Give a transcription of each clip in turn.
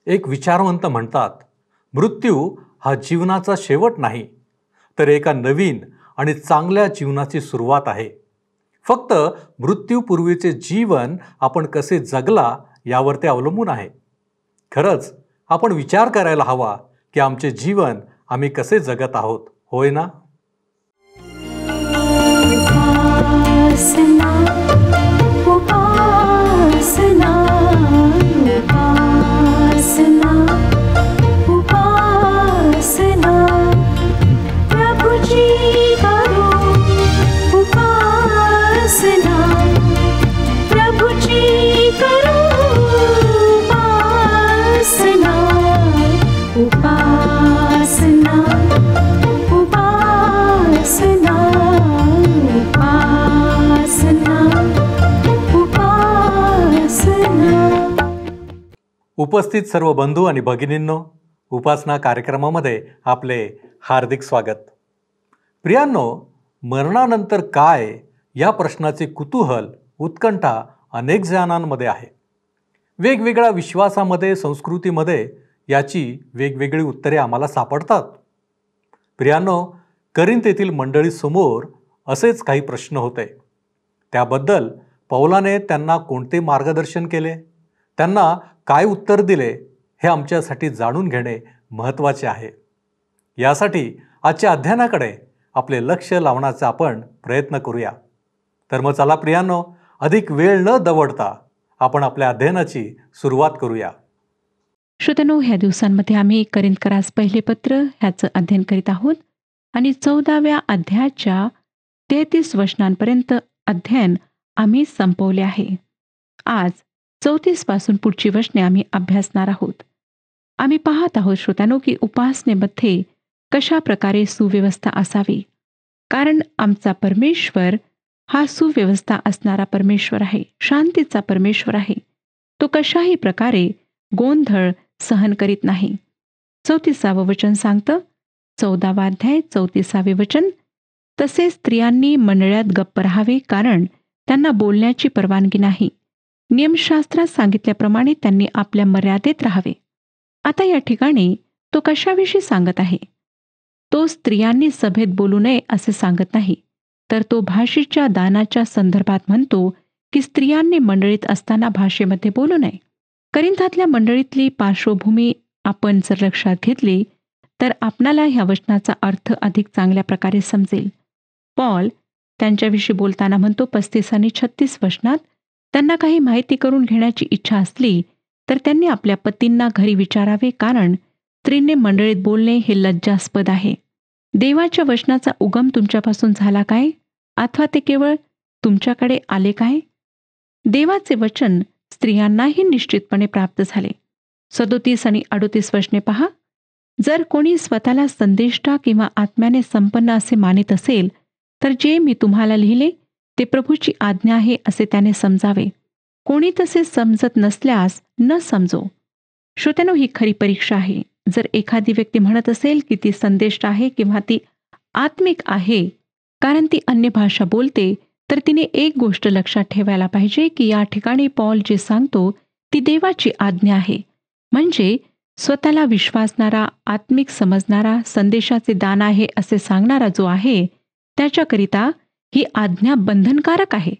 एक विचारवंत म्हणतात, मृत्यू हा जीवनाचा शेवट नाही, तर एका नवीन आणि चांगल्या जीवनाची सुरुवात आहे. फक्त मृत्यूपूर्वीचे जीवन आपण कसे जगला यावर ते अवलंबून आहे. खरंच आपण विचार करायला हवा की आमचे जीवन आम्ही कसे जगत आहोत, होय ना? उपासना उपासना उपासना उपासना प्रभुजी करो उपासना प्रभुजी करो उपासना उपासना उपासना उपस्थित सर्व बंधू आणि भगिनींनो, उपासना कार्यक्रमामध्ये आपले हार्दिक स्वागत. प्रियांनो, मरणानंतर काय या प्रश्नाचे कुतूहल, उत्कंठा अनेक जणांमध्ये आहे. वेगवेगळ्या विश्वासामध्ये, संस्कृतीमध्ये याची वेगवेगळी उत्तरे आम्हाला सापडतात. प्रियांनो, करिंथेतील मंडळीसमोर असेच काही प्रश्न होते. त्याबद्दल पौलाने त्यांना कोणते मार्गदर्शन केले, त्यांना काय उत्तर दिले, हे आमच्यासाठी जाणून घेणे महत्त्वाचे आहे. यासाठी आजच्या अध्ययनाकडे आपले लक्ष लावण्याचा आपण प्रयत्न करूया. तर मग चला प्रियांनो, अधिक वेळ न दवडता आपण आपल्या अध्ययनाची सुरुवात करूया. श्रोत्यांनो, ह्या दिवसांमध्ये आम्ही करिंथकरास पहिले पत्र ह्याचं अध्ययन करीत आहोत आणि 14व्या अध्यायाच्या 33 वचनांपर्यंत अध्ययन आम्ही संपवले आहे. आज 34 पासून पुढची वचने आम्ही अभ्यासणार आहोत. आम्ही पाहत आहोत श्रोत्यांनो की उपासनेमध्ये कशा प्रकारे सुव्यवस्था असावी, कारण आमचा परमेश्वर हा सुव्यवस्था असणारा परमेश्वर आहे, शांतीचा परमेश्वर आहे. तो कशाही प्रकारे गोंधळ सहन करीत नाही. 34वे वचन सांगतं, 14वा अध्याय 34वे वचन, तसेच स्त्रियांनी मंडळात गप्प राहावे, कारण त्यांना बोलण्याची परवानगी नाही. नियमशास्त्रात सांगितल्याप्रमाणे त्यांनी आपल्या मर्यादेत राहावे. आता या ठिकाणी तो कशाविषयी सांगत आहे? तो स्त्रियांनी सभेत बोलू नये असे सांगत नाही, तर तो भाषेच्या दानाच्या संदर्भात म्हणतो की स्त्रियांनी मंडळीत असताना भाषेमध्ये बोलू नये. करिंथातल्या मंडळीतली पार्श्वभूमी आपण जर लक्षात घेतली तर आपणाला ह्या वचनाचा अर्थ अधिक चांगल्या प्रकारे समजेल. पॉल त्यांच्याविषयी बोलताना म्हणतो 35 आणि 36 वचनात, त्यांना काही माहिती करून घेण्याची इच्छा असली तर त्यांनी आपल्या पतींना घरी विचारावे, कारण स्त्रीने मंडळीत बोलणे हे लज्जास्पद आहे. देवाच्या वचनाचा उगम तुमच्यापासून झाला काय, अथवा ते केवळ तुमच्याकडे आले काय? देवाचे वचन स्त्रियांनाही निश्चितपणे प्राप्त झाले. 37 आणि 38 वचने पहा. जर कोणी स्वतःला संदेष्टा किंवा आत्म्याने संपन्न असे मानित असेल तर जे मी तुम्हाला लिहिले ते प्रभूची आज्ञा आहे असे त्याने समजावे. कोणी तसे समजत नसल्यास न समजो. श्रोत्यांनो, ही खरी परीक्षा आहे. जर एखादी व्यक्ती म्हणत असेल की ती संदेष्ट आहे किंवा ती आत्मिक आहे कारण ती अन्य भाषा बोलते, तर तिने एक गोष्ट लक्षात ठेवायला पाहिजे की या ठिकाणी पॉल जे सांगतो ती देवाची आज्ञा आहे. म्हणजे स्वतःला विश्वासणारा, आत्मिक समजणारा, संदेशाचे दान आहे असे सांगणारा जो आहे त्याच्याकरिता ही आज्ञा बंधनकारक आहे.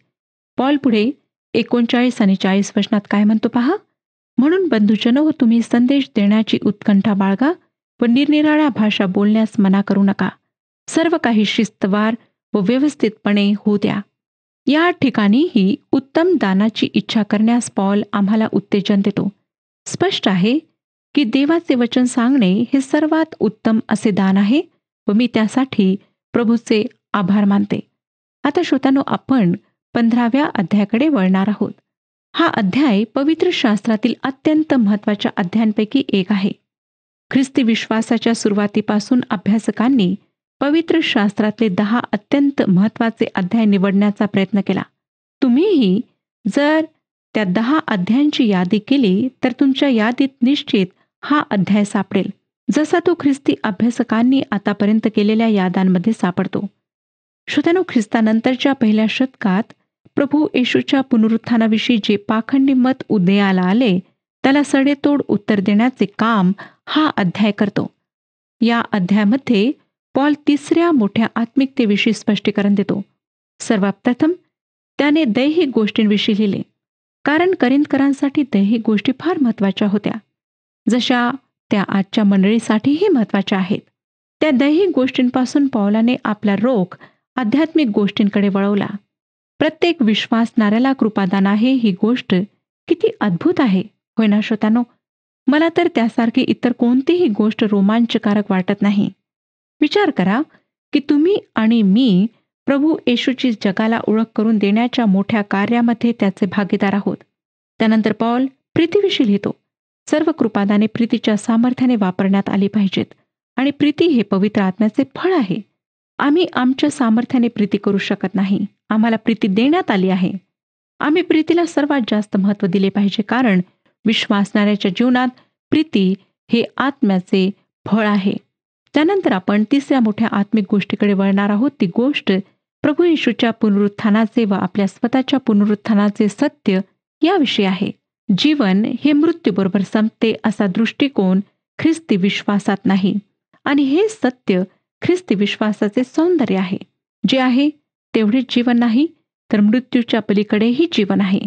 पॉल पुढे 39 आणि 40 वचनात काय म्हणतो पहा. म्हणून बंधुजनो, तुम्ही संदेश देण्याची उत्कंठा बाळगा व निरनिराळ्या भाषा बोलण्यास मना करू नका. सर्व काही शिस्तवार व व्यवस्थितपणे होऊ द्या. या ठिकाणीही उत्तम दानाची इच्छा करण्यास पॉल आम्हाला उत्तेजन देतो. स्पष्ट आहे की देवाचे वचन सांगणे हे सर्वात उत्तम असे दान आहे व मी त्यासाठी प्रभूचे आभार मानते. आता श्रोत्यांनो, आपण 15व्या अध्यायाकडे वळणार आहोत. हा अध्याय पवित्र शास्त्रातील अत्यंत महत्त्वाच्या अध्यायांपैकी एक आहे. ख्रिस्ती विश्वासाच्या सुरुवातीपासून अभ्यासकांनी पवित्र शास्त्रातले 10 अत्यंत महत्त्वाचे अध्याय निवडण्याचा प्रयत्न केला. तुम्हीही जर त्या 10 अध्यायांची यादी केली तर तुमच्या यादीत निश्चित हा अध्याय सापडेल, जसा तो ख्रिस्ती अभ्यासकांनी आतापर्यंत केलेल्या याद्यांमध्ये सापडतो. श्रोत्यांनो, ख्रिस्तानंतरच्या पहिल्या शतकात प्रभू येशूच्या पुनरुत्थानाविषयी जे पाखंडी मत उदयाला आले त्याला सडेतोड उत्तर देण्याचे काम हा अध्याय करतो. या अध्यायामध्ये पॉल तिसऱ्या मोठ्या आत्मिकतेविषयी स्पष्टीकरण देतो. सर्वात प्रथम त्याने दैहिक गोष्टींविषयी लिहिले, कारण करिंथकरांसाठी दैहिक गोष्टी फार महत्त्वाच्या होत्या, जशा त्या आजच्या मंडळीसाठीही महत्त्वाच्या आहेत. त्या दैहिक गोष्टींपासून पौलाने आपला रोख आध्यात्मिक गोष्टींकडे वळवला. प्रत्येक विश्वासणाऱ्याला कृपादान आहे ही गोष्ट किती अद्भुत आहे, होय ना श्रोत्यानो? मला तर त्यासारखी इतर कोणतीही गोष्ट रोमांचकारक वाटत नाही. विचार करा की तुम्ही आणि मी प्रभू येशूची जगाला ओळख करून देण्याच्या मोठ्या कार्यामध्ये त्याचे भागीदार आहोत. त्यानंतर पौल प्रीतीविषयी लिहितो. सर्व कृपादाने प्रीतीच्या सामर्थ्याने वापरण्यात आली पाहिजेत आणि प्रीती हे पवित्र आत्म्याचे फळ आहे. आम्ही आमच्या सामर्थ्याने प्रीती करू शकत नाही. आम्हाला प्रीती देण्यात आली आहे. आम्ही प्रीतीला सर्वात जास्त महत्त्व दिले पाहिजे, कारण विश्वासणाऱ्याच्या जीवनात प्रीती हे आत्म्याचे फळ आहे. त्यानंतर आपण तिसऱ्या मोठ्या आत्मिक गोष्टीकडे वळणार आहोत. ती गोष्ट प्रभू येशूच्या पुनरुत्थानाचे व आपल्या स्वतःच्या पुनरुत्थानाचे सत्य याविषयी आहे. जीवन हे मृत्यूबरोबर संपते असा दृष्टिकोन ख्रिस्ती विश्वासात नाही, आणि हे सत्य ख्रिस्ती विश्वासाचे सौंदर्य आहे. जे आहे तेवढेच जीवन नाही, तर मृत्यूच्या पलीकडेही जीवन आहे.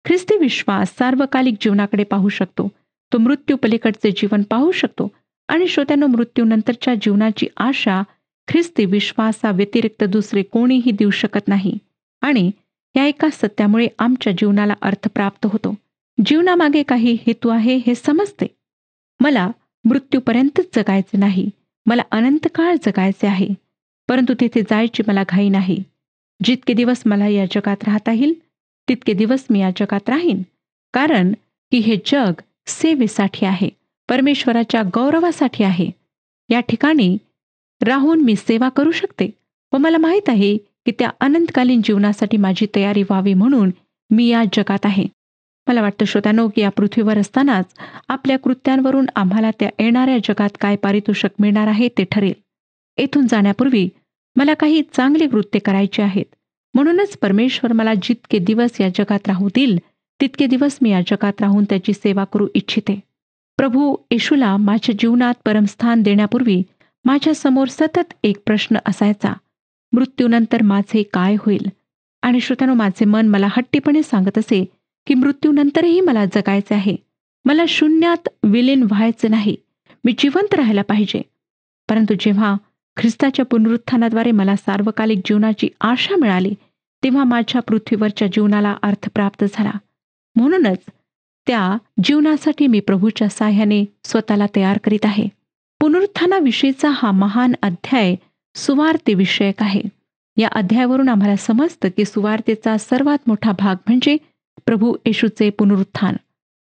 ख्रिस्ती विश्वास सार्वकालिक जीवनाकडे पाहू शकतो. तो मृत्यू पलीकडचे जीवन पाहू शकतो. आणि श्रोत्यांनो, मृत्यूनंतरच्या जीवनाची आशा ख्रिस्ती विश्वासाव्यतिरिक्त दुसरे कोणीही देऊ शकत नाही. आणि या एका सत्यामुळे आमच्या जीवनाला अर्थ प्राप्त होतो. जीवनामागे काही हेतू आहे हे समजते. मला मृत्यूपर्यंतच जगायचे नाही, मला अनंत काळ जगायचे आहे. परंतु तेथे जायची मला घाई नाही. जितके दिवस मला या जगात राहता येईल तितके दिवस मी या जगात राहीन, कारण की हे जग सेवेसाठी आहे, परमेश्वराच्या गौरवासाठी आहे. या ठिकाणी राहून मी सेवा करू शकते व मला माहीत आहे की त्या अनंतकालीन जीवनासाठी माझी तयारी व्हावी म्हणून मी या जगात आहे. मला वाटतं श्रोत्यानो की या पृथ्वीवर असतानाच आपल्या कृत्यांवरून आम्हाला त्या येणाऱ्या जगात काय पारितोषिक मिळणार आहे ते ठरेल. येथून जाण्यापूर्वी मला काही चांगली कृत्ये करायची आहेत. म्हणूनच परमेश्वर मला जितके दिवस या जगात राहू देईल तितके दिवस मी या जगात राहून त्याची सेवा करू इच्छिते. प्रभू येशूला माझ्या जीवनात परमस्थान देण्यापूर्वी माझ्या समोर सतत एक प्रश्न असायचा, मृत्यूनंतर माझे काय होईल? आणि श्रोत्यानो, माझे मन मला हट्टीपणे सांगत असे की मृत्यूनंतरही मला जगायचे आहे. मला शून्यात विलीन व्हायचे नाही, मी जिवंत राहायला पाहिजे. परंतु जेव्हा ख्रिस्ताच्या पुनरुत्थानाद्वारे मला सार्वकालिक जीवनाची आशा मिळाली, तेव्हा माझ्या पृथ्वीवरच्या जीवनाला अर्थ प्राप्त झाला. म्हणूनच त्या जीवनासाठी मी प्रभूच्या साह्याने स्वतःला तयार करीत आहे. पुनरुत्थानाविषयीचा हा महान अध्याय सुवार्तेविषयक आहे. या अध्यायावरून आम्हाला समजतं की सुवार्तेचा सर्वात मोठा भाग म्हणजे प्रभू येशूचे पुनरुत्थान.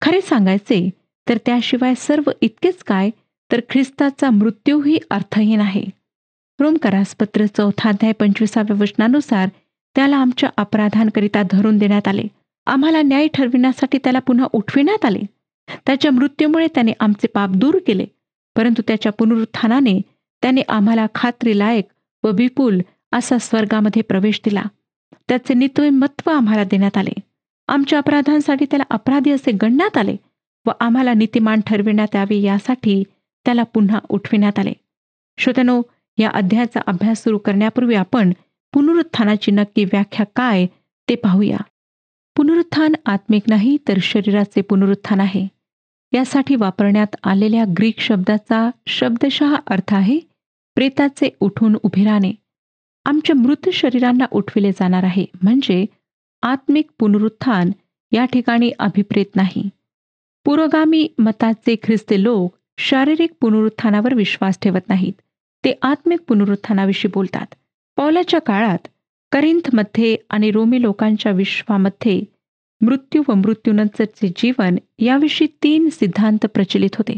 खरे सांगायचे तर त्याशिवाय सर्व इतकेच काय, तर ख्रिस्ताचा मृत्यूही अर्थहीन आहे. रोमकरासपत्र 4 अध्याय 25 वचनानुसार त्याला आमच्या अपराधांकरिता धरून देण्यात आले, आम्हाला न्याय ठरविण्यासाठी त्याला पुन्हा उठविण्यात आले. त्याच्या मृत्यूमुळे त्याने आमचे पाप दूर केले, परंतु त्याच्या पुनरुत्थानाने त्याने आम्हाला खात्रीलायक व विपुल असा स्वर्गामध्ये प्रवेश दिला. त्याचे नित्यमत्व आम्हाला देण्यात आले. आमच्या अपराधांसाठी त्याला अपराधी असे गणण्यात आले व आम्हाला नीतिमान ठरविण्यात यावे यासाठी त्याला पुन्हा उठविण्यात आले. श्रोत्यानो, या अध्यायाचा अभ्यास सुरू करण्यापूर्वी आपण पुनरुत्थानाची नक्की व्याख्या काय ते पाहूया. पुनरुत्थान आत्मिक नाही तर शरीराचे पुनरुत्थान आहे. यासाठी वापरण्यात आलेल्या ग्रीक शब्दाचा शब्दशः अर्थ आहे प्रेताचे उठून उभे राहणे. आमच्या मृत शरीरांना उठविले जाणार आहे, म्हणजे आत्मिक पुनरुत्थान या ठिकाणी अभिप्रेत नाही. पुरोगामी मताचे ख्रिस्ती लोक शारीरिक पुनरुत्थानावर विश्वास ठेवत नाहीत, ते आत्मिक पुनरुत्थानाविषयी बोलतात. पौलाच्या काळात करिंथमध्ये आणि रोमी लोकांच्या विश्वामध्ये मृत्यू व मृत्यूनंतरचे जीवन याविषयी 3 सिद्धांत प्रचलित होते.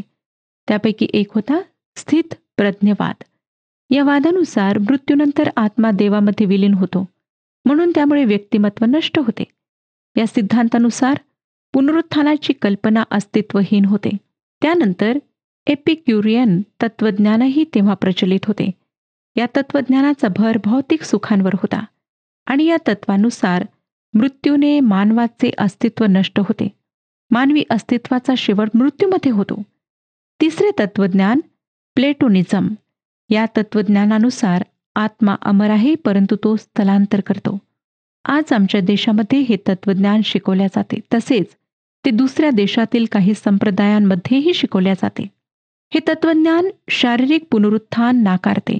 त्यापैकी एक होता स्थित प्रज्ञवाद. या वादानुसार मृत्यूनंतर आत्मा देवामध्ये विलीन होतो, म्हणून त्यामुळे व्यक्तिमत्व नष्ट होते. या सिद्धांतानुसार पुनरुत्थानाची कल्पना अस्तित्वहीन होते. त्यानंतर एपिक्युरियन तत्वज्ञानही तेव्हा प्रचलित होते. या तत्वज्ञानाचा भर भौतिक सुखांवर होता आणि या तत्वानुसार मृत्यूने मानवाचे अस्तित्व नष्ट होते. मानवी अस्तित्वाचा शेवट मृत्यूमध्ये होतो. तिसरे तत्वज्ञान प्लेटोनिझम. या तत्वज्ञानानुसार आत्मा अमर आहे, परंतु तो स्थलांतर करतो. आज आमच्या देशामध्ये हे तत्वज्ञान शिकवल्या जाते. तसेच ते दुसऱ्या देशातील काही संप्रदायांमध्येही शिकवल्या जाते. हे तत्वज्ञान शारीरिक पुनरुत्थान नाकारते.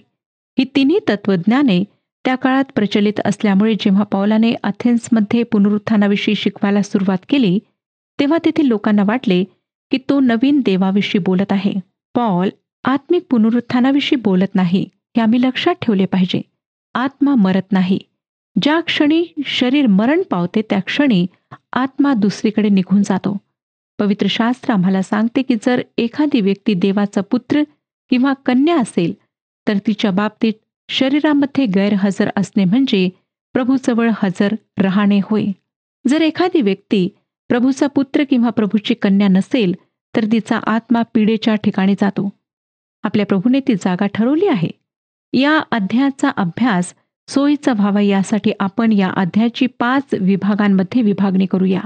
ही तिन्ही तत्वज्ञाने त्या काळात प्रचलित असल्यामुळे जेव्हा पौलाने अथेन्समध्ये पुनरुत्थानाविषयी शिकवायला सुरुवात केली, तेव्हा तेथील लोकांना वाटले की तो नवीन देवाविषयी बोलत आहे. पौल आत्मिक पुनरुत्थानाविषयी बोलत नाही, हे आम्ही लक्षात ठेवले पाहिजे. आत्मा मरत नाही. ज्या क्षणी शरीर मरण पावते त्या क्षणी आत्मा दुसरीकडे निघून जातो. पवित्र शास्त्र आम्हाला सांगते की जर एखादी व्यक्ती देवाचा पुत्र किंवा कन्या असेल तर तिच्या बाबतीत शरीरामध्ये गैरहजर असणे म्हणजे प्रभूजवळ हजर राहणे होय. जर एखादी व्यक्ती प्रभूचा पुत्र किंवा प्रभूची कन्या नसेल तर तिचा आत्मा पीडेच्या ठिकाणी जातो. आपल्या प्रभूने ती जागा ठरवली आहे. या अध्यायाचा अभ्यास सोयीचा व्हावा यासाठी आपण या अध्यायाची 5 विभागांमध्ये विभागणी करूया.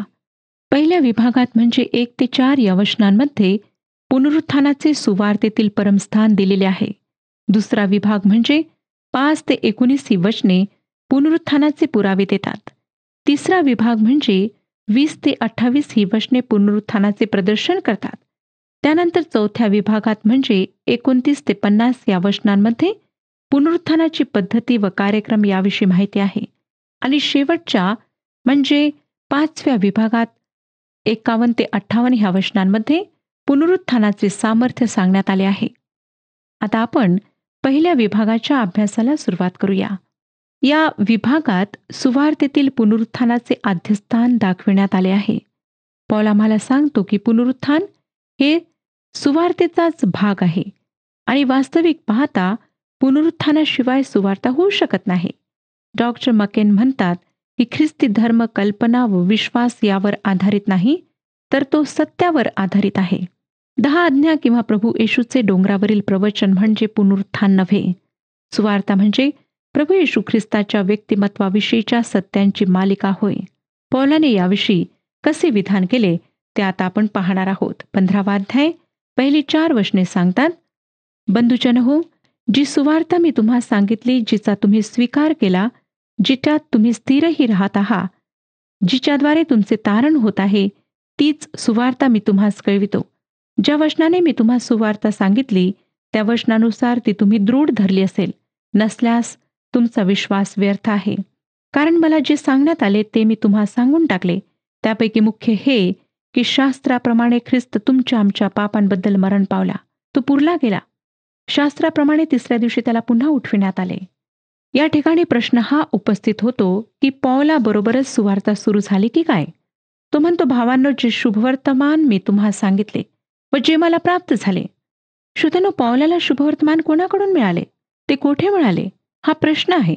पहिल्या विभागात म्हणजे 1 ते 4 या वचनांमध्ये पुनरुत्थानाचे सुवार्तेतील परमस्थान दिलेले आहे. दुसरा विभाग म्हणजे 5 ते 19 ही वचने पुनरुत्थानाचे पुरावे देतात. तिसरा विभाग म्हणजे 20 ते 28 ही वचने पुनरुत्थानाचे प्रदर्शन करतात. त्यानंतर चौथ्या विभागात म्हणजे 29 ते 50 या वचनांमध्ये पुनरुत्थानाची पद्धती व कार्यक्रम याविषयी माहिती आहे. आणि शेवटच्या म्हणजे 5व्या विभागात 51 ते 58 ह्या वचनांमध्ये पुनरुत्थानाचे सामर्थ्य सांगण्यात आले आहे. आता आपण पहिल्या विभागाच्या अभ्यासाला सुरुवात करूया. या विभागात सुवार्तेतील पुनरुत्थानाचे आद्यस्थान दाखविण्यात आले आहे. पौल आम्हाला सांगतो की पुनरुत्थान हे सुवार्तेचाच भाग आहे आणि वास्तविक पाहता पुनरुत्थानाशिवाय सुवार्ता होऊ शकत नाही. डॉक्टर मकेन म्हणतात की ख्रिस्ती धर्म कल्पना व विश्वास यावर आधारित नाही, तर तो सत्यावर आधारित आहे. 10 आज्ञा किंवा प्रभू येशूचे डोंगरावरील प्रवचन म्हणजे पुनरुत्थान नव्हे. सुवार्ता म्हणजे प्रभू येशू ख्रिस्ताच्या व्यक्तिमत्वाविषयीच्या सत्यांची मालिका होय. पौलाने याविषयी कसे विधान केले ते आता आपण पाहणार आहोत. 15वा अध्याय पहिली 4 वचने सांगतात, बंधुजन हो, जी सुवार्ता मी तुम्हा सांगितली, जिचा तुम्ही स्वीकार केला, जिच्यात तुम्ही स्थिरही राहत आहात, जिच्याद्वारे तुमचे तारण होत आहे, तीच सुवार्ता मी तुम्हास कळवितो. ज्या वचनाने मी तुम्हा सुवार्ता सांगितली त्या वचनानुसार ती तुम्ही दृढ धरली असेल. नसल्यास तुमचा विश्वास व्यर्थ आहे. कारण मला जे सांगण्यात आले ते मी तुम्हा सांगून टाकले. त्यापैकी मुख्य हे की शास्त्राप्रमाणे ख्रिस्त तुमच्या आमच्या पापांबद्दल मरण पावला, तो पुरला गेला. शास्त्राप्रमाणे 3ऱ्या दिवशी त्याला पुन्हा उठविण्यात आले. या ठिकाणी प्रश्न हा उपस्थित होतो की पौलाबरोबरच सुवार्ता सुरू झाली की काय? तो म्हणतो, भावांनो, जे शुभवर्तमान मी तुम्हा सांगितले व जे मला प्राप्त झाले. श्रोत्यांनो, पौलाला शुभवर्तमान कोणाकडून मिळाले? ते कोठे मिळाले? हा प्रश्न आहे.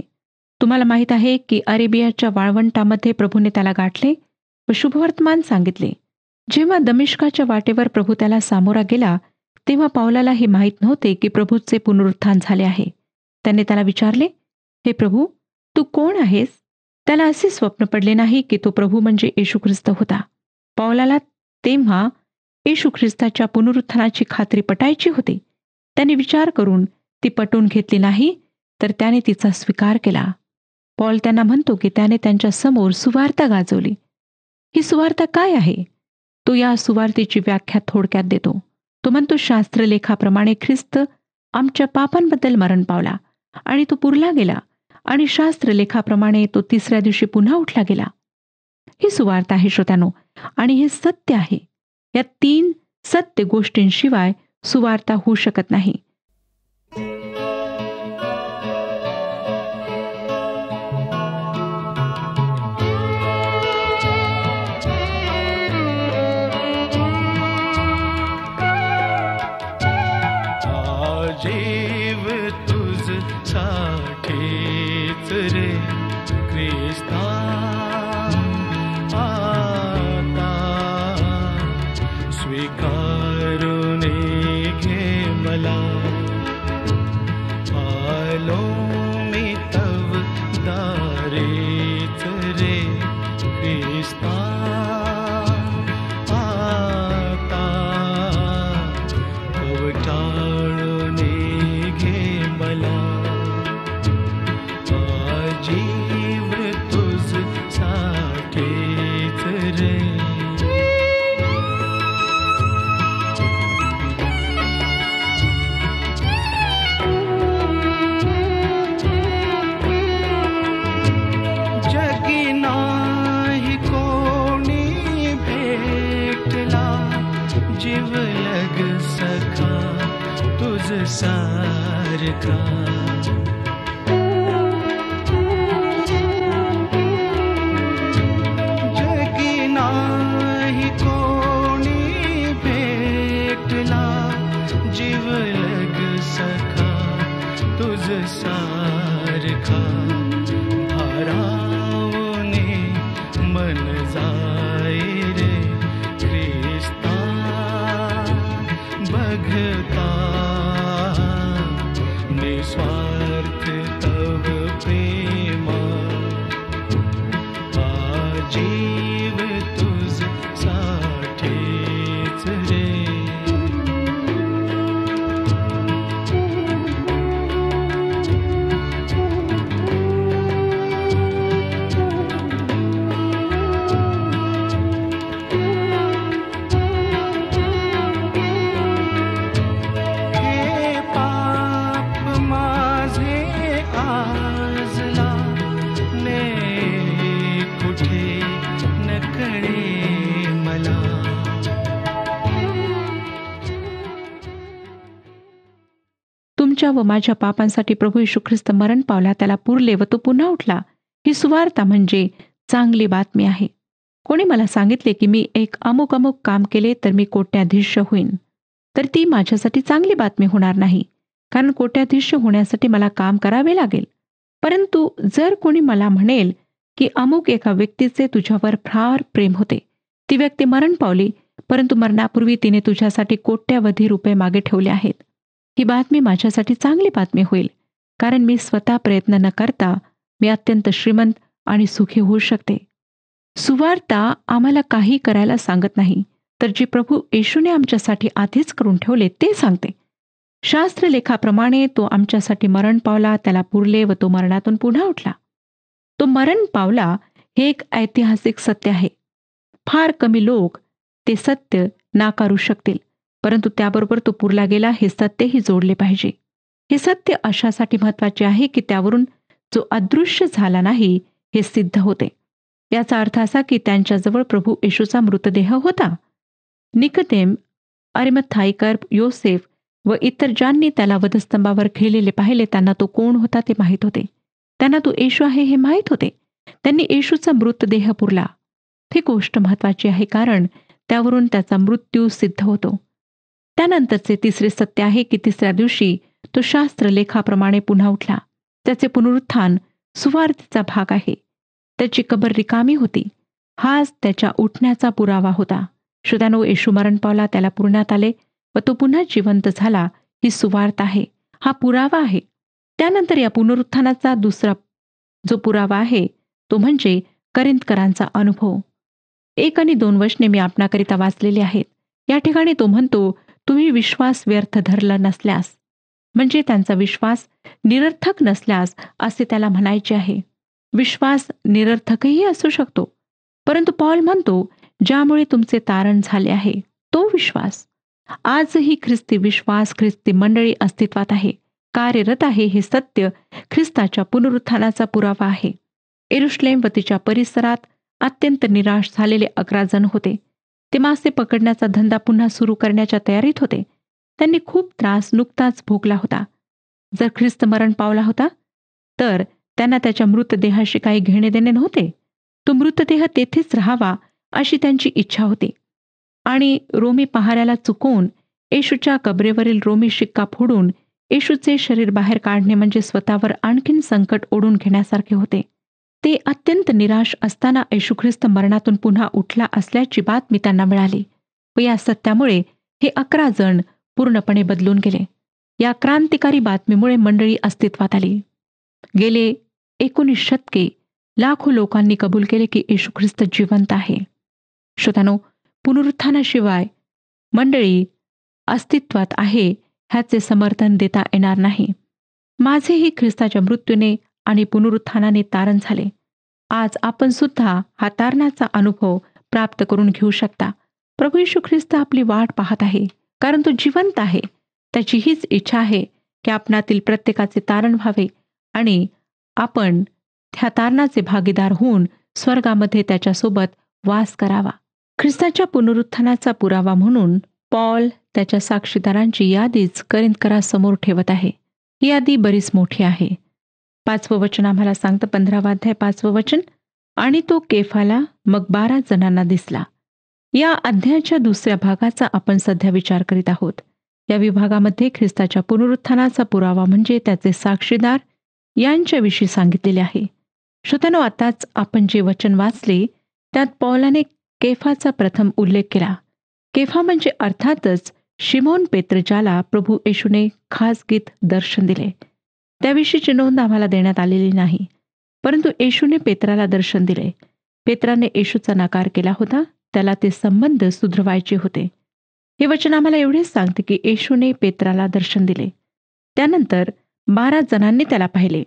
तुम्हाला माहीत आहे की अरेबियाच्या वाळवंटामध्ये प्रभूने त्याला गाठले व शुभवर्तमान सांगितले. जेव्हा दमिश्काच्या वाटेवर प्रभू त्याला सामोरा गेला तेव्हा पौलाला हे माहीत नव्हते की प्रभूचे पुनरुत्थान झाले आहे. त्याने त्याला विचारले, हे प्रभू, तू कोण आहेस? त्याला असे स्वप्न पडले नाही की तो प्रभू म्हणजे येशू ख्रिस्त होता. पौलाला तेव्हा येशू ख्रिस्ताच्या पुनरुत्थानाची खात्री पटायची होती. त्याने विचार करून ती पटवून घेतली नाही, तर त्याने तिचा स्वीकार केला. पौल त्यांना म्हणतो की त्याने त्यांच्या समोर सुवार्ता गाजवली. ही सुवार्ता काय आहे? तो या सुवार्तेची व्याख्या थोडक्यात देतो. तो म्हणतो, शास्त्रलेखाप्रमाणे ख्रिस्त आमच्या पापांबद्दल मरण पावला आणि तो पुरला गेला आणि शास्त्रलेखाप्रमाणे तो 3ऱ्या दिवशी पुन्हा उठला गेला. ही सुवार्ता आहे श्रोत्यानो, आणि हे सत्य आहे. या 3 सत्य गोष्टींशिवाय सुवार्ता होऊ शकत नाही. जीव तुझ साठीच रे ख्रिस्ता, आता स्वीकारून घे मला. आलो मी तव दारीच रे ख्रिस्ता, आता लग सका तुझ सारखा. जगी नाही कोणी भेटला जीव लग सका तुझ सारखा. भारावने मन जाय रे ख्रिस्ता बघता निस्वार्थ तव प्रेमा. हा जीव तुझ साठीच रे. हे पाप माझे आजला ने कुठे न कळे मला. तुमच्या व माझ्या पापांसाठी प्रभू येशू ख्रिस्त मरण पावला, त्याला पुरले व तो पुन्हा उठला. ही सुवार्ता म्हणजे चांगली बातमी आहे. कोणी मला सांगितले की मी एक अमुक अमुक काम केले तर मी कोट्याधीश होईन, तर ती माझ्यासाठी चांगली बातमी होणार नाही, कारण कोट्याधीश होण्यासाठी मला काम करावे लागेल. परंतु जर कोणी मला म्हणेल की अमुक एका व्यक्तीचे तुझ्यावर फार प्रेम होते, ती व्यक्ती मरण पावली, परंतु मरणापूर्वी तिने तुझ्यासाठी कोट्यावधी रुपये मागे ठेवले आहेत, ही बातमी माझ्यासाठी चांगली बातमी होईल, कारण मी स्वतः प्रयत्न न करता मी अत्यंत श्रीमंत आणि सुखी होऊ शकते. सुवार्ता आम्हाला काही करायला सांगत नाही, तर जी प्रभू येशूने आमच्यासाठी आधीच करून ठेवले ते सांगते. शास्त्रलेखाप्रमाणे तो आमच्यासाठी मरण पावला, त्याला पुरले व तो मरणातून पुन्हा उठला. तो मरण पावला हे एक ऐतिहासिक सत्य आहे. फार कमी लोक ते सत्य नाकारू शकतील, परंतु त्याबरोबर तो पुरला गेला हे सत्यही जोडले पाहिजे. हे सत्य अशासाठी महत्वाचे आहे की त्यावरून जो अदृश्य झाला नाही हे सिद्ध होते. याचा अर्थ असा की त्यांच्याजवळ प्रभू येशूचा मृतदेह होता. निकोदेम, अरिमथाईकर, योसेफ व इतर ज्यांनी त्याला वधस्तंभावर खेळलेले पाहिले त्यांना तो कोण होता ते माहीत होते. त्यांना तो येशू आहे हे माहीत होते. त्यांनी येशूचा मृतदेह पुरला. ही गोष्ट महत्वाची आहे, कारण त्यावरून त्याचा मृत्यू सिद्ध होतो. त्यानंतरचे तिसरे सत्य आहे की तिसऱ्या दिवशी तो शास्त्रलेखाप्रमाणे पुन्हा उठला. त्याचे पुनरुत्थान सुवार्तेचा भाग आहे. त्याची कबर रिकामी होती. हाच त्याच्या उठण्याचा पुरावा होता. श्रोत्यांनो, येशू मरण पावला, त्याला पुरण्यात आले व तो पुन्हा जिवंत झाला, ही सुवार्ता आहे, हा पुरावा आहे. त्यानंतर या पुनरुत्थानाचा दुसरा जो पुरावा आहे तो म्हणजे करिंथकरांचा अनुभव. 1 आणि 2 वचने मी आपणाकरिता वाचलेली आहेत. या ठिकाणी तो म्हणतो, तुम्ही विश्वास व्यर्थ धरला नसल्यास, म्हणजे त्यांचा विश्वास निरर्थक नसल्यास असे त्याला म्हणायचे आहे. विश्वास निरर्थकही असू शकतो, परंतु पौल म्हणतो ज्यामुळे तुमचे तारण झाले आहे तो विश्वास. आजही ख्रिस्ती विश्वास, ख्रिस्ती मंडळी अस्तित्वात आहे, कार्यरत आहे. हे सत्य ख्रिस्ताच्या पुनरुत्थानाचा पुरावा आहे. यरूशलेम व तिच्या परिसरात अत्यंत निराश झालेले 11 जण होते. ते मासे पकडण्याचा धंदा पुन्हा सुरू करण्याच्या तयारीत होते. त्यांनी खूप त्रास नुकताच भोगला होता. जर ख्रिस्त मरण पावला होता तर त्यांना त्याच्या मृतदेहाशी काही घेणे देणे नव्हते. तो मृतदेह तेथेच राहावा अशी त्यांची इच्छा होती. आणि रोमी पहाऱ्याला चुकवून येशूच्या कबरेवरील रोमी शिक्का फोडून येशूचे शरीर बाहेर काढणे म्हणजे स्वतःवर आणखीन संकट ओढून घेण्यासारखे होते. ते अत्यंत निराश असताना येशू ख्रिस्त मरणातून पुन्हा उठला असल्याची बातमी त्यांना मिळाली व या सत्यामुळे हे 11 जण पूर्णपणे बदलून गेले. या क्रांतिकारी बातमीमुळे मंडळी अस्तित्वात आली. गेले 19 शतके लाखो लोकांनी कबूल केले की येशू ख्रिस्त जिवंत आहे. श्रोत्यानो, पुनरुत्थानाशिवाय मंडळी अस्तित्वात आहे ह्याचे समर्थन देता येणार नाही. माझेही ख्रिस्ताच्या मृत्यूने आणि पुनरुत्थानाने तारण झाले. आज आपण सुद्धा हा तारणाचा अनुभव प्राप्त करून घेऊ शकता. प्रभू येशू ख्रिस्त आपली वाट पाहत आहे, कारण तो जिवंत आहे. त्याची हीच इच्छा आहे की आपणातील प्रत्येकाचे तारण व्हावे आणि आपण ह्या तारणाचे भागीदार होऊन स्वर्गामध्ये त्याच्यासोबत वास करावा. ख्रिस्ताच्या पुनरुत्थानाचा पुरावा म्हणून पॉल त्याच्या साक्षीदारांची यादीच करिंथकरांसमोर ठेवत आहे. ही यादी बरीच मोठी आहे. 5वं वचन आम्हाला सांगतं, 15वा अध्याय 5वं वचन, आणि तो केफाला मग 12 जणांना दिसला. या अध्यायाच्या दुसऱ्या भागाचा आपण सध्या विचार करीत आहोत. या विभागामध्ये ख्रिस्ताच्या पुनरुत्थानाचा पुरावा म्हणजे त्याचे साक्षीदार यांच्याविषयी सांगितलेले आहे. श्रोत्यानो, आताच आपण जे वचन वाचले त्यात पौलाने केफाचा प्रथम उल्लेख केला. केफा म्हणजे अर्थातच शिमोन पेत्र, ज्याला प्रभू येशूने खासगीत दर्शन दिले. त्याविषयीची नोंद आम्हाला देण्यात आलेली नाही, परंतु येशूने पेत्राला दर्शन दिले. पेत्राने येशूचा नकार केला होता, त्याला ते संबंध सुधरवायचे होते. हे वचन आम्हाला एवढेच सांगते की येशूने पेत्राला दर्शन दिले. त्यानंतर 12 जणांनी त्याला पाहिले.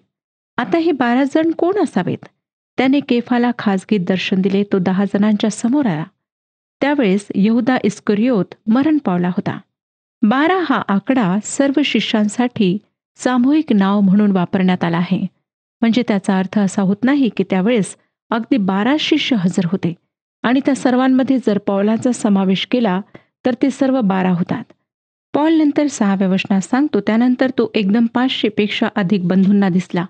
आता हे 12 जण कोण असावेत? त्याने केफाला खासगीत दर्शन दिले. तो 10 जणांच्या समोर आला. त्यावेळेस यहुदा इस्करियोत मरण पावला होता. 12 हा आकडा सर्व शिष्यांसाठी सामूहिक नाव म्हणून वापरण्यात आला आहे. म्हणजे त्याचा अर्थ असा होत नाही की त्यावेळेस अगदी 12 शिष्य हजर होते आणि त्या सर्वांमध्ये जर पौलाचा समावेश केला तर ते सर्व 12 होतात. पॉल नंतर 6व्या वचनात सांगतो, त्यानंतर तो एकदम 500 पेक्षा अधिक बंधूंना दिसला.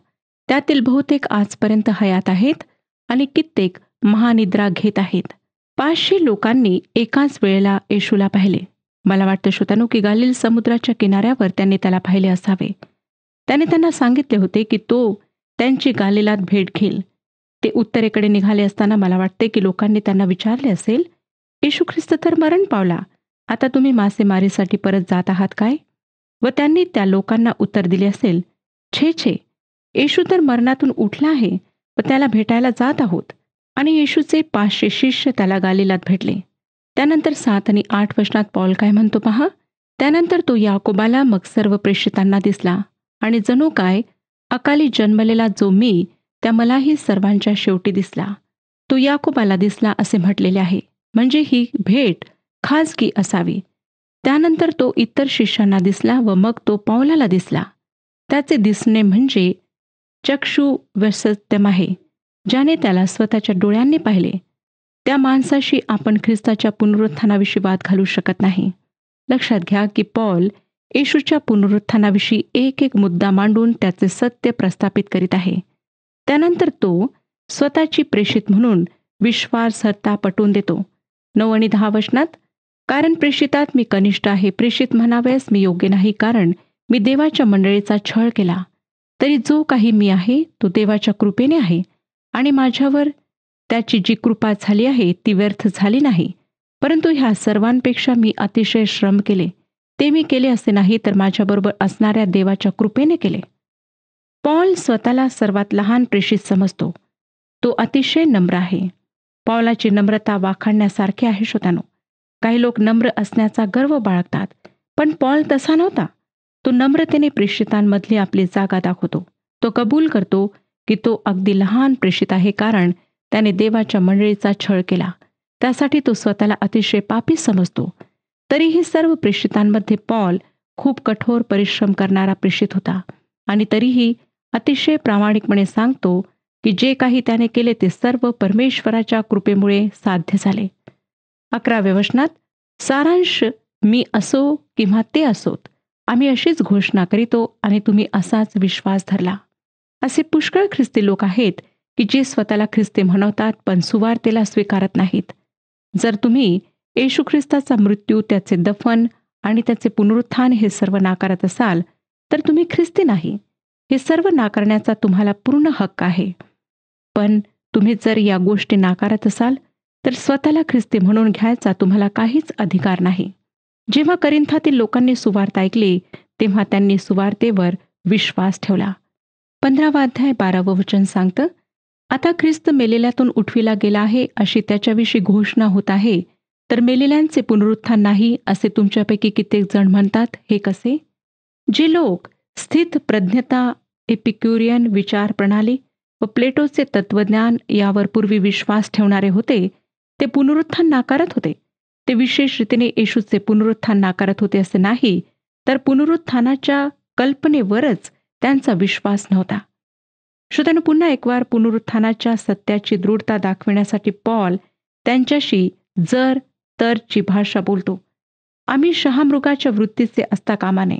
त्यातील बहुतेक आजपर्यंत हयात आहेत आणि कित्येक महानिद्रा घेत आहेत. 500 लोकांनी एकाच वेळेला येशूला पाहिले. मला वाटतं श्रोत्यानो की गालिल समुद्राच्या किनाऱ्यावर त्यांनी त्याला पाहिले असावे. त्याने त्यांना सांगितले होते की तो त्यांची गालिलात भेट घेईल. ते उत्तरेकडे निघाले असताना मला वाटते की लोकांनी त्यांना विचारले असेल, येशू ख्रिस्त तर मरण पावला, आता तुम्ही मासेमारीसाठी परत जात आहात काय? व त्यांनी त्या लोकांना उत्तर दिले असेल, छे छे, येशू तर मरणातून उठला आहे व त्याला भेटायला जात आहोत. आणि येशूचे 500 शिष्य त्याला गालिलात भेटले. त्यानंतर 7 आणि 8 वचनात पॉल काय म्हणतो पहा, त्यानंतर तो याकोबाला मग सर्व प्रेषितांना दिसला आणि जणू काय अकाली जन्मलेला जो मी, त्या मलाही सर्वांच्या शेवटी दिसला. तो याकोबाला दिसला असे म्हटलेले आहे, म्हणजे ही भेट खाजगी असावी. त्यानंतर तो इतर शिष्यांना दिसला व मग तो पौलाला दिसला. त्याचे दिसणे म्हणजे चक्षु वैसत्यम आहे. ज्याने त्याला स्वतःच्या डोळ्यांनी पाहिले त्या माणसाशी आपण ख्रिस्ताच्या पुनरुत्थानाविषयी वाद घालू शकत नाही. लक्षात घ्या की पॉल येशूच्या पुनरुत्थानाविषयी एक एक मुद्दा मांडून त्याचे सत्य प्रस्थापित करीत आहे. त्यानंतर तो स्वतःची प्रेषित म्हणून विश्वासार्हता पटवून देतो. 9 आणि 10 वचनात, कारण प्रेषितात मी कनिष्ठ आहे, प्रेषित म्हणावयास मी योग्य नाही, कारण मी देवाच्या मंडळीचा छळ केला. तरी जो काही मी आहे तो देवाच्या कृपेने आहे आणि माझ्यावर त्याची जी कृपा झाली आहे ती व्यर्थ झाली नाही. परंतु ह्या सर्वांपेक्षा मी अतिशय श्रम केले. ते मी केले असे नाही, तर माझ्याबरोबर असणाऱ्या देवाच्या कृपेने केले. पॉल स्वतःला सर्वात लहान प्रेषित समजतो. तो अतिशय नम्र आहे. पौलाची नम्रता वाखाणण्यासारखी आहे श्रोत्यानो. काही लोक नम्र असण्याचा गर्व बाळगतात, पण पॉल तसा नव्हता. तो नम्रतेने प्रेषितांमधली आपली जागा दाखवतो. तो कबूल करतो की तो अगदी लहान प्रेषित आहे, कारण त्याने देवाच्या मंडळीचा छळ केला. त्यासाठी तो स्वतःला अतिशय पापी समजतो. तरीही सर्व प्रेषितांमध्ये पॉल खूप कठोर परिश्रम करणारा प्रेषित होता आणि तरीही अतिशय प्रामाणिकपणे सांगतो की जे काही त्याने केले ते सर्व परमेश्वराच्या कृपेमुळे साध्य झाले. 11व्या वचनात, सारांश, मी असो किंवा ते असोत, आम्ही अशीच घोषणा करीतो आणि तुम्ही असाच विश्वास धरला. असे पुष्कळ ख्रिस्ती लोक आहेत की जे स्वतःला ख्रिस्ती म्हणवतात पण सुवार्तेला स्वीकारत नाहीत. जर तुम्ही येशू ख्रिस्ताचा मृत्यू, त्याचे दफन आणि त्याचे पुनरुत्थान हे सर्व नाकारत असाल तर तुम्ही ख्रिस्ती नाही. हे सर्व नाकारण्याचा तुम्हाला पूर्ण हक्क आहे. पण तुम्ही जर या गोष्टी नाकारत असाल तर स्वतःला ख्रिस्ती म्हणून घ्यायचा तुम्हाला काहीच अधिकार नाही. जेव्हा करिंथातील लोकांनी सुवार्ता ऐकली तेव्हा त्यांनी सुवार्तेवर विश्वास ठेवला. 15वा अध्याय 12वं वचन सांगतं, आता ख्रिस्त मेलेल्यातून उठविला गेला आहे अशी त्याच्याविषयी घोषणा होत आहे, तर मेलेल्यांचे पुनरुत्थान नाही असे तुमच्यापैकी कित्येक जण म्हणतात. हे कसे? जे लोक स्थित प्रज्ञता, एपिक्युरियन विचार प्रणाली व प्लेटोचे तत्वज्ञान यावर पूर्वी विश्वास ठेवणारे होते, ते पुनरुत्थान नाकारत होते. ते विशेष रीतीने येशूचे पुनरुत्थान नाकारत होते असे नाही, तर पुनरुत्थानाच्या कल्पनेवरच त्यांचा विश्वास नव्हता. श्रोत्यानो, पुन्हा एकवार पुनरुत्थानाच्या सत्याची दृढता दाखविण्यासाठी पॉल त्यांच्याशी जर तरची भाषा बोलतो. आम्ही शहामृगाच्या वृत्तीचे असता कामा नये.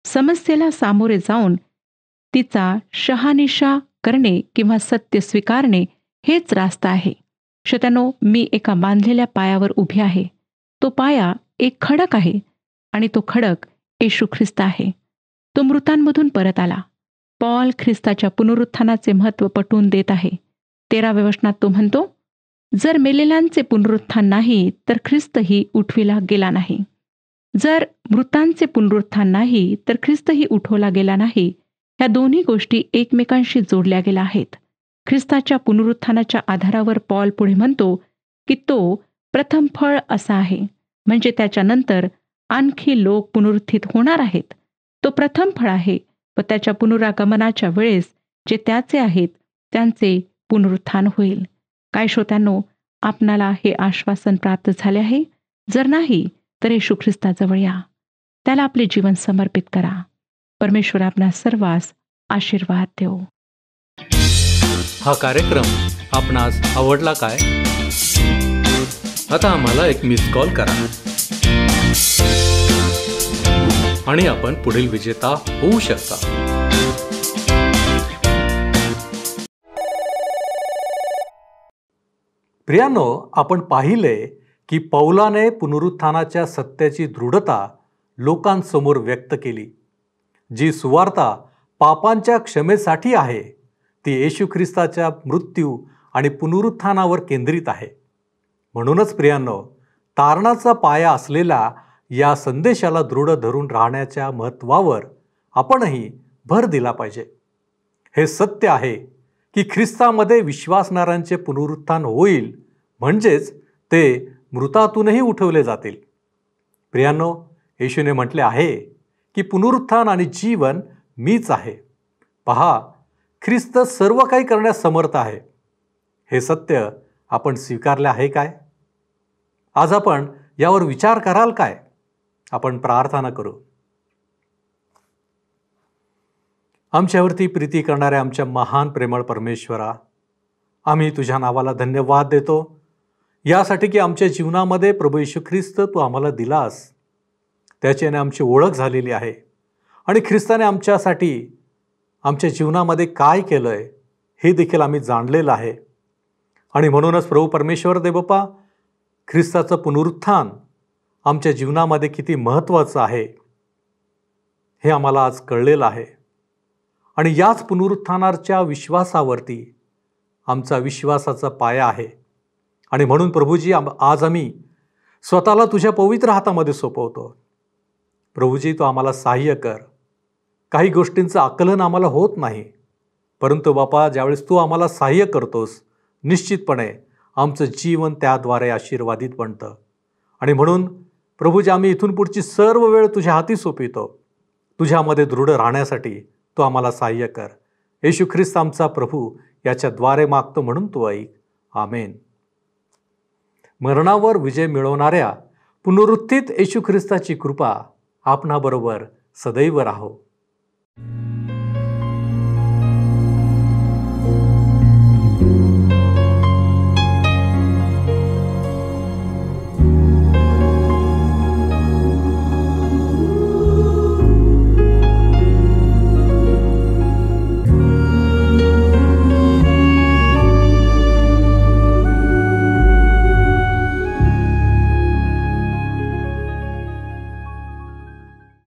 समस्येला सामोरे जाऊन तिचा शहानिशा करणे किंवा सत्य स्वीकारणे हेच रास्ता आहे. श्रोत्यांनो, मी एका बांधलेल्या पायावर उभी आहे. तो पाया एक खडक आहे आणि तो खडक येशू ख्रिस्त आहे. तो मृतांमधून परत आला. पॉल ख्रिस्ताच्या पुनरुत्थानाचे महत्त्व पटवून देत आहे. 13व्या वचनात तो म्हणतो, जर मेलेल्यांचे पुनरुत्थान नाही तर ख्रिस्तही उठविला गेला नाही. जर मृतांचे पुनरुत्थान नाही तर ख्रिस्तही उठवला गेला नाही. ह्या दोन्ही गोष्टी एकमेकांशी जोडल्या गेल्या आहेत. ख्रिस्ताच्या पुनरुत्थानाच्या आधारावर पॉल पुढे म्हणतो की तो प्रथम फळ असा आहे, म्हणजे त्याच्यानंतर आणखी लोक पुनरुत्थित होणार आहेत. तो प्रथम फळ आहे व त्याच्या पुनरागमनाच्या वेळेस जे त्याचे आहेत त्यांचे पुनरुत्थान होईल. काय श्रोत्यांनो, आपणाला हे आश्वासन प्राप्त झाले आहे? जर नाही तर येशू ख्रिस्ताजवळ या, त्याला आपले जीवन समर्पित करा. परमेश्वर आपणा सर्वांस आशीर्वाद देव. हा कार्यक्रम आपणास आवडला काय? आता आम्हाला एक मिस कॉल करा आणि आपण पुढील विजेता होऊ शकता. प्रियांनो, आपण पाहिले की पौलाने पुनरुत्थानाच्या सत्याची दृढता लोकांसमोर व्यक्त केली. जी सुवार्ता पापांच्या क्षमेसाठी आहे ती येशू ख्रिस्ताच्या मृत्यू आणि पुनरुत्थानावर केंद्रित आहे. म्हणूनच प्रियांनो, तारणाचा पाया असलेल्या या संदेशाला दृढ धरून राहण्याच्या महत्त्वावर आपणही भर दिला पाहिजे. हे सत्य आहे की ख्रिस्तामध्ये विश्वासणाऱ्यांचे पुनरुत्थान होईल, म्हणजेच ते मृतातूनही उठवले जातील. प्रियांनो, येशूने म्हटले आहे की पुनरुत्थान आणि जीवन मीच आहे. पहा, ख्रिस्त सर्व काही करण्यास समर्थ आहे. हे सत्य आपण स्वीकारले आहे काय? आज आपण यावर विचार कराल काय? आपण प्रार्थना करू. आमच्यावरती प्रीती करणाऱ्या आमच्या महान प्रेमळ परमेश्वरा, आम्ही तुझ्या नावाला धन्यवाद देतो यासाठी की आमच्या जीवनामध्ये प्रभू येशू ख्रिस्त तू आम्हाला दिलास. त्याच्याने आमची ओळख झालेली आहे आणि ख्रिस्ताने आमच्यासाठी आमच्या जीवनामध्ये काय केलं आहे हे देखील आम्ही जाणलेलं आहे. आणि म्हणूनच प्रभू परमेश्वर देवबापा, ख्रिस्ताचं पुनरुत्थान आमच्या जीवनामध्ये किती महत्त्वाचं आहे हे आम्हाला आज कळलेलं आहे. आणि याच पुनरुत्थानाच्या विश्वासावरती आमचा विश्वासाचा पाया आहे. आणि म्हणून प्रभूजी, आज आम्ही स्वतःला तुझ्या पवित्र हातामध्ये सोपवतो. प्रभूजी, तू आम्हाला सहाय्य कर. काही गोष्टींचं आकलन आम्हाला होत नाही, परंतु बापा, ज्यावेळेस तू आम्हाला सहाय्य करतोस, निश्चितपणे आमचं जीवन त्याद्वारे आशीर्वादित बनतं. आणि म्हणून प्रभूजी, आम्ही इथून पुढची सर्व वेळ तुझ्या हाती सोपवितो. तुझ्यामध्ये दृढ राहण्यासाठी तू आम्हाला सहाय्य कर. येशू ख्रिस्त आमचा प्रभू याच्याद्वारे मागतो, म्हणून तू ऐक. आमेन. मरणावर विजय मिळवणाऱ्या पुनरुत्थित येशू ख्रिस्ताची कृपा आपणाबरोबर सदैव राहो.